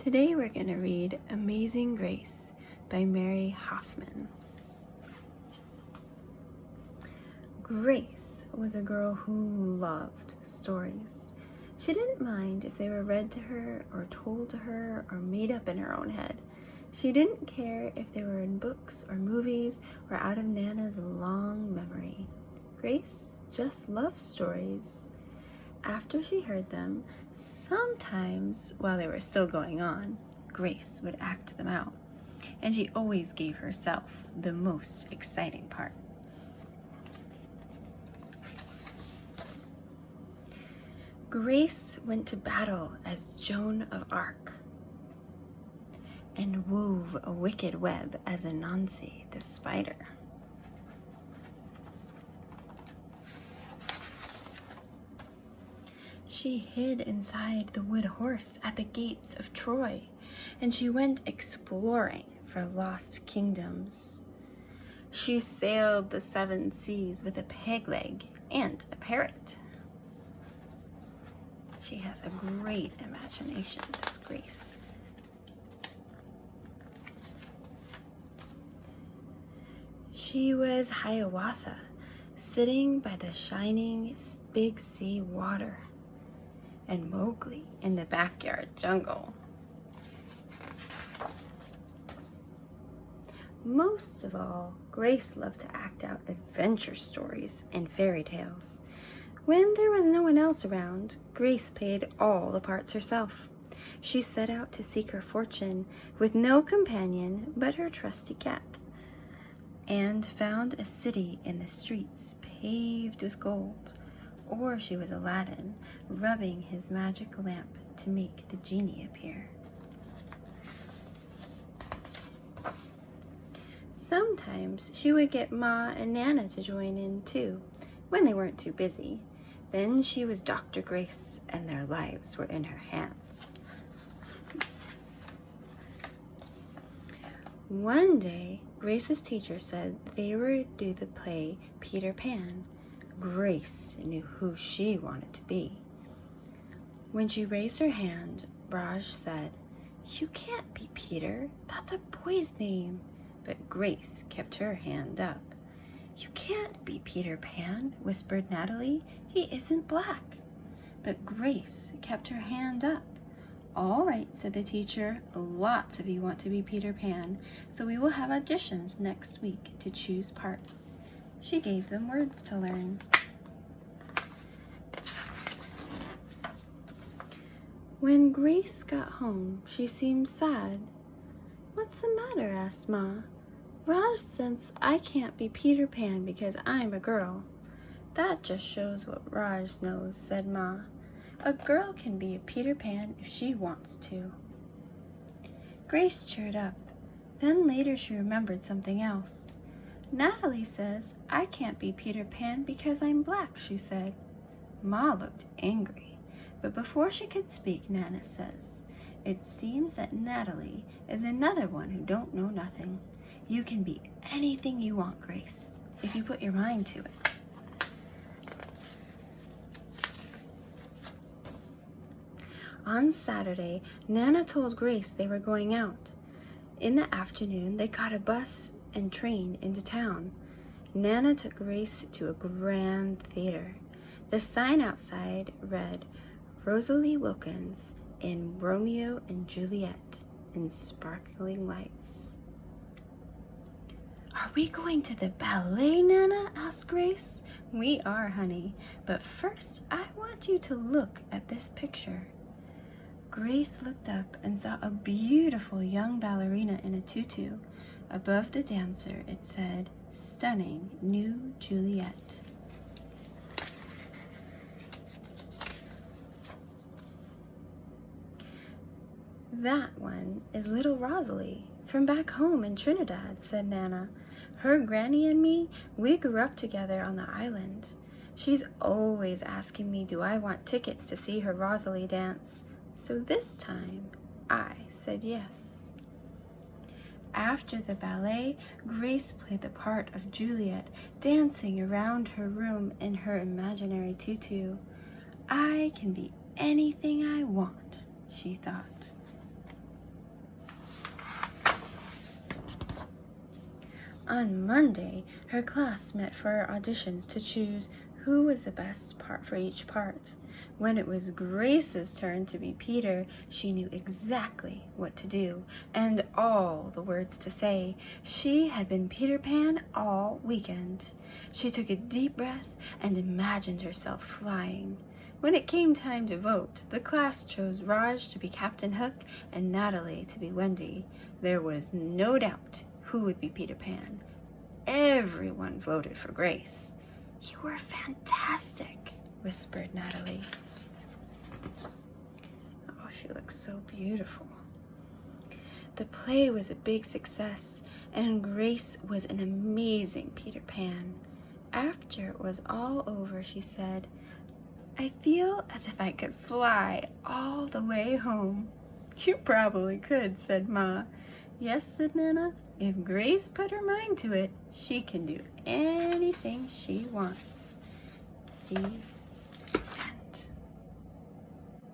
Today we're going to read Amazing Grace by Mary Hoffman. Grace was a girl who loved stories. She didn't mind if they were read to her or told to her or made up in her own head. She didn't care if they were in books or movies or out of Nana's long memory. Grace just loved stories. After she heard them, sometimes while they were still going on, Grace would act them out, and she always gave herself the most exciting part. Grace went to battle as Joan of Arc and wove a wicked web as Anansi the spider. She hid inside the wood horse at the gates of Troy, and she went exploring for lost kingdoms. She sailed the 7 seas with a peg leg and a parrot. She has a great imagination, this Grace. She was Hiawatha, sitting by the shining big sea water, and Mowgli in the backyard jungle. Most of all, Grace loved to act out adventure stories and fairy tales. When there was no one else around, Grace played all the parts herself. She set out to seek her fortune with no companion but her trusty cat, and found a city in the streets paved with gold. Or she was Aladdin, rubbing his magic lamp to make the genie appear. Sometimes she would get Ma and Nana to join in too, when they weren't too busy. Then she was Dr. Grace, and their lives were in her hands. One day, Grace's teacher said they were to do the play Peter Pan. Grace knew who she wanted to be. When she raised her hand, Raj said, "You can't be Peter. That's a boy's name." But Grace kept her hand up. "You can't be Peter Pan," whispered Natalie. "He isn't black." But Grace kept her hand up. "All right," said the teacher. "Lots of you want to be Peter Pan, so we will have auditions next week to choose parts." She gave them words to learn. When Grace got home, she seemed sad. "What's the matter?" asked Ma. "Raj says I can't be Peter Pan because I'm a girl." "That just shows what Raj knows," said Ma. "A girl can be a Peter Pan if she wants to." Grace cheered up. Then later she remembered something else. "Natalie says I can't be Peter Pan because I'm black," she said. Ma looked angry, but before she could speak, Nana says, "It seems that Natalie is another one who don't know nothing. You can be anything you want, Grace, if you put your mind to it." On Saturday, Nana told Grace they were going out. In the afternoon, they caught a bus and train into town. Nana took Grace to a grand theater. The sign outside read, "Rosalie Wilkins in Romeo and Juliet," in sparkling lights. "Are we going to the ballet, Nana?" asked Grace. "We are, honey, but first I want you to look at this picture." Grace looked up and saw a beautiful young ballerina in a tutu. Above the dancer, it said, "Stunning New Juliet." "That one is little Rosalie from back home in Trinidad," said Nana. "Her granny and me, we grew up together on the island. She's always asking me do I want tickets to see her Rosalie dance. So this time, I said yes." After the ballet, Grace played the part of Juliet, dancing around her room in her imaginary tutu. "I can be anything I want," she thought. On Monday, her class met for auditions to choose who was the best part for each part. When it was Grace's turn to be Peter, she knew exactly what to do and all the words to say. She had been Peter Pan all weekend. She took a deep breath and imagined herself flying. When it came time to vote, the class chose Raj to be Captain Hook and Natalie to be Wendy. There was no doubt who would be Peter Pan. Everyone voted for Grace. "You were fantastic," whispered Natalie. Oh, she looks so beautiful. The play was a big success, and Grace was an amazing Peter Pan. After it was all over, she said, "I feel as if I could fly all the way home." "You probably could," said Ma. "Yes," said Nana, "if Grace put her mind to it, she can do anything she wants." The